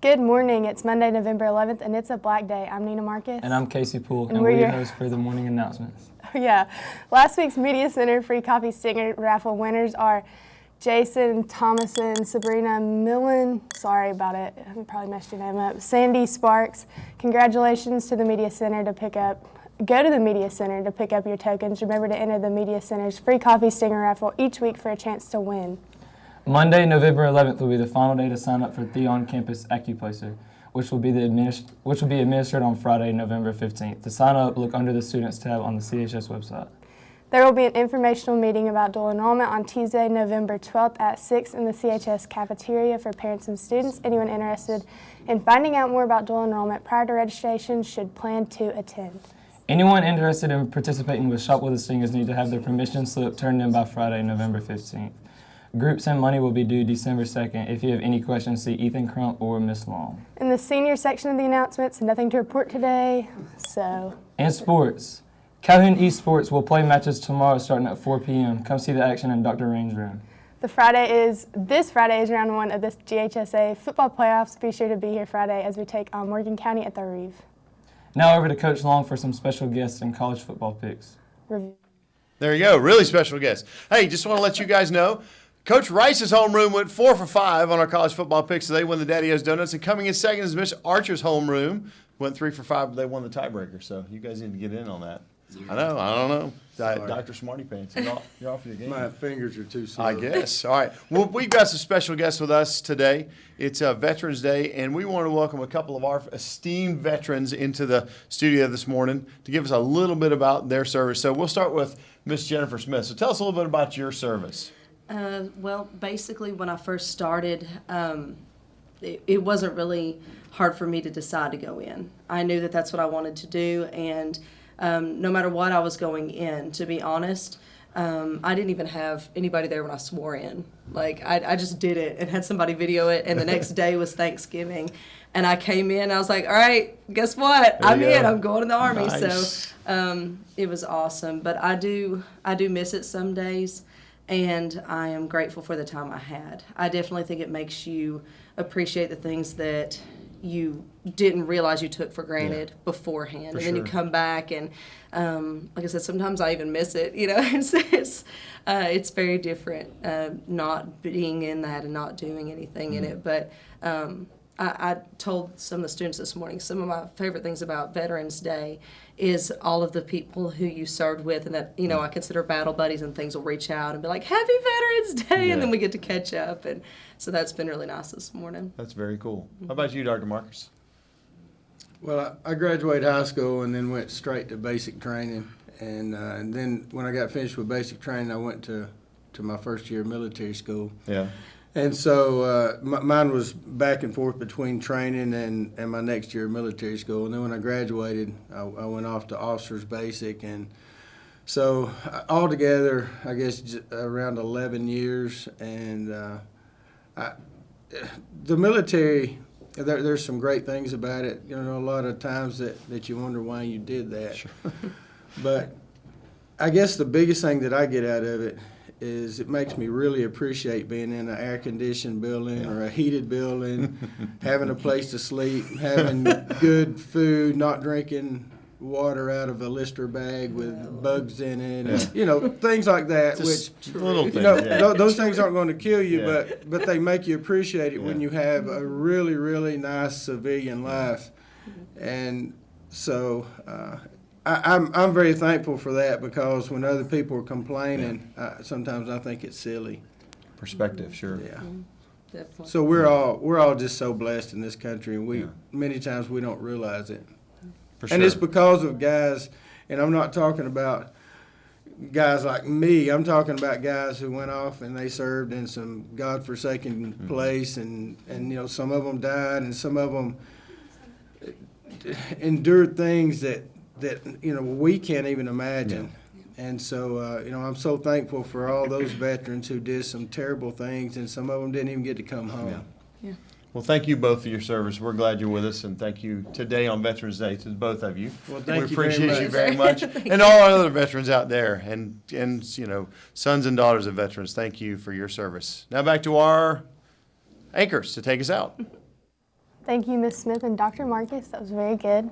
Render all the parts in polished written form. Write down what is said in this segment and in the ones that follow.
Good morning. It's Monday, November 11th, and it's a black day. I'm Nina Marcus. And I'm Casey Poole, and we're your hosts for the morning announcements. Yeah. Last week's Media Center free coffee sticker raffle winners are Jason Thomason, Sabrina Millen, sorry about it, I probably messed your name up, Sandy Sparks. Congratulations to the Media Center Go to the Media Center to pick up your tokens. Remember to enter the Media Center's free coffee sticker raffle each week for a chance to win. Monday, November 11th will be the final day to sign up for the on-campus Acuplacer, which will be administered on Friday, November 15th. To sign up, look under the Students tab on the CHS website. There will be an informational meeting about dual enrollment on Tuesday, November 12th at 6 in the CHS cafeteria for parents and students. Anyone interested in finding out more about dual enrollment prior to registration should plan to attend. Anyone interested in participating with Shop with the Singers need to have their permission slip turned in by Friday, November 15th. Groups and money will be due December 2nd. If you have any questions, see Ethan Crump or Miss Long. In the senior section of the announcements, nothing to report today, And sports. Calhoun East Sports will play matches tomorrow starting at 4 p.m. Come see the action in Dr. Rain's room. This Friday is round one of the GHSA football playoffs. Be sure to be here Friday as we take on Morgan County at the Reeve. Now over to Coach Long for some special guests and college football picks. There you go, really special guests. Hey, just want to let you guys know, Coach Rice's homeroom went 4 for 5 on our college football picks, so they won the Daddy-O's Donuts. And coming in second is Miss Archer's homeroom, went 3 for 5, but they won the tiebreaker. So you guys need to get in on that. I don't know. Dr. Smarty Pants, you're off your game. My fingers are too slow. I guess. All right. Well, we've got some special guests with us today. It's Veterans Day, and we want to welcome a couple of our esteemed veterans into the studio this morning to give us a little bit about their service. So we'll start with Miss Jennifer Smith. So tell us a little bit about your service. Well, basically, when I first started, it wasn't really hard for me to decide to go in. I knew that that's what I wanted to do, and no matter what I was going in, to be honest, I didn't even have anybody there when I swore in. Like, I just did it and had somebody video it, and the next day was Thanksgiving. And I came in, I was like, all right, guess what? I'm in. I'm going to the Army. Nice. So it was awesome. But I do miss it some days, and I am grateful for the time I had. I definitely think it makes you appreciate the things that you didn't realize you took for granted beforehand. And then you come back and, like I said, sometimes I even miss it. You know, it's very different not being in that and not doing anything in it. But I told some of the students this morning, some of my favorite things about Veterans Day is all of the people who you served with, and that, you know, I consider battle buddies and things will reach out and be like, Happy Veterans Day, and then we get to catch up. And so that's been really nice this morning. That's very cool. How about you, Dr. Marcus? Well, I graduated high school and then went straight to basic training. And then when I got finished with basic training, I went to my first year of military school. Yeah. And so mine was back and forth between training and my next year of military school. And then when I graduated, I went off to officers basic. And so altogether, I guess around 11 years. And the military, there's some great things about it. You know, a lot of times that you wonder why you did that. Sure. But I guess the biggest thing that I get out of it is it makes me really appreciate being in an air-conditioned building or a heated building, having a place to sleep, having good food, not drinking water out of a Lister bag with bugs in it, and, you know, things like that. Just which, little you things, know, those things aren't going to kill you, Yeah. but they make you appreciate it when you have a really, really nice civilian life. And so I'm very thankful for that, because when other people are complaining, sometimes I think it's silly. Perspective, sure. Yeah. Definitely. So we're all just so blessed in this country, and many times we don't realize it. For sure. And it's because of guys, and I'm not talking about guys like me. I'm talking about guys who went off and they served in some godforsaken place, and you know, some of them died, and some of them endured things that you know, we can't even imagine. And so, you know, I'm so thankful for all those veterans who did some terrible things, and some of them didn't even get to come home. Yeah. Well, thank you both for your service. We're glad you're with us, and thank you today on Veterans Day to both of you. Well, thank we you very appreciate much. you very much, and all our other veterans out there, and you know, sons and daughters of veterans. Thank you for your service. Now back to our anchors to take us out. Thank you, Ms. Smith and Dr. Marcus. That was very good.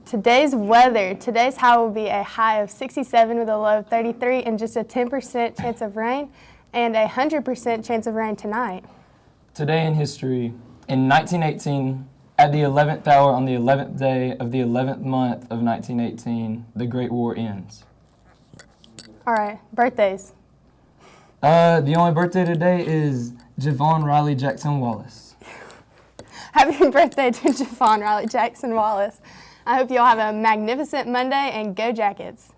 Today's weather. Today's high will be a high of 67 with a low of 33 and just a 10% chance of rain and a 100% chance of rain tonight. Today in history, in 1918, at the 11th hour on the 11th day of the 11th month of 1918, the Great War ends. All right, birthdays. The only birthday today is Javon Riley Jackson Wallace. Happy birthday to Javon Riley Jackson Wallace. I hope you all have a magnificent Monday and go Jackets.